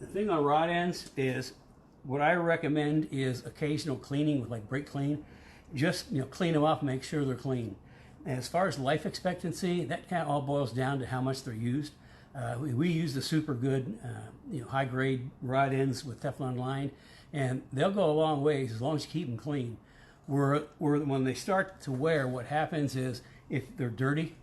The thing on rod ends is, what I recommend is occasional cleaning with like brake clean. Just clean them off, make sure they're clean. And as far as life expectancy, that kind of all boils down to how much they're used. We use the super good, high grade rod ends with Teflon line, and they'll go a long ways as long as you keep them clean. When they start to wear, what happens is if they're dirty,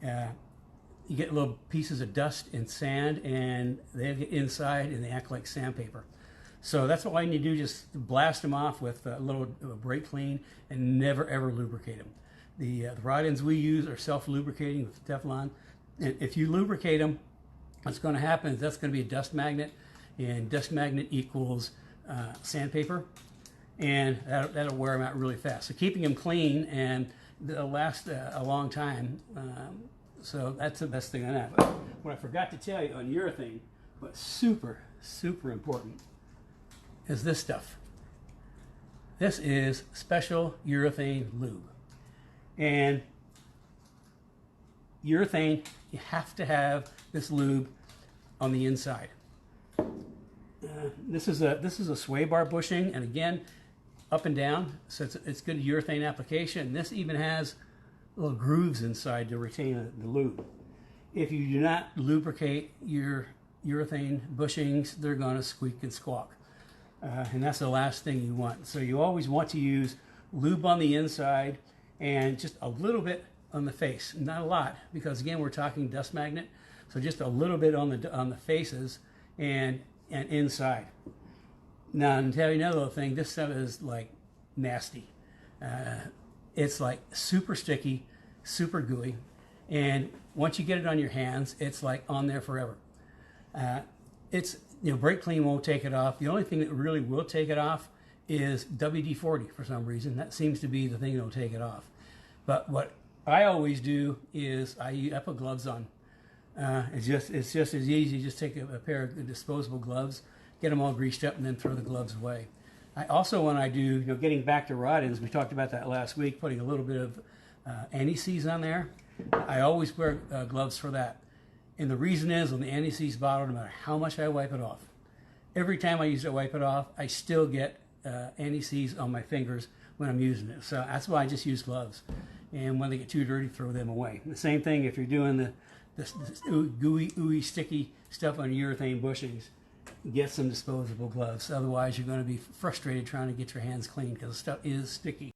you get little pieces of dust and sand, and they get inside and they act like sandpaper. So that's all you need to do, just blast them off with a little brake clean and never ever lubricate them. The rod ends we use are self-lubricating with Teflon. And if you lubricate them, what's going to happen is that's going to be a dust magnet, and dust magnet equals sandpaper, and that'll wear them out really fast. So keeping them clean, and they'll last a long time. So that's the best thing on that. But what I forgot to tell you on urethane, but super, super important, is this stuff. This is special urethane lube. And urethane, you have to have this lube on the inside. This is a sway bar bushing, and again, up and down, so it's good urethane application. And this even has little grooves inside to retain the lube. If you do not lubricate your urethane bushings, they're going to squeak and squawk. And that's the last thing you want. So you always want to use lube on the inside and just a little bit on the face, not a lot, because again we're talking dust magnet. So just a little bit on the faces and inside. Now, to tell you another little thing, this stuff is like nasty. It's like super sticky, super gooey, and once you get it on your hands, it's like on there forever. Brake clean won't take it off. The only thing that really will take it off is WD-40 for some reason. That seems to be the thing that'll take it off. But what I always do is I put gloves on. It's just as easy. Just take a pair of disposable gloves, get them all greased up, and then throw the gloves away. I also, when I do, getting back to rod ends, we talked about that last week, putting a little bit of anti-seize on there. I always wear gloves for that. And the reason is, on the anti-seize bottle, no matter how much I wipe it off, every time I use it, wipe it off, I still get anti-seize on my fingers when I'm using it. So that's why I just use gloves. And when they get too dirty, throw them away. And the same thing if you're doing this gooey, ooey, sticky stuff on urethane bushings, get some disposable gloves. Otherwise, you're going to be frustrated trying to get your hands clean because the stuff is sticky.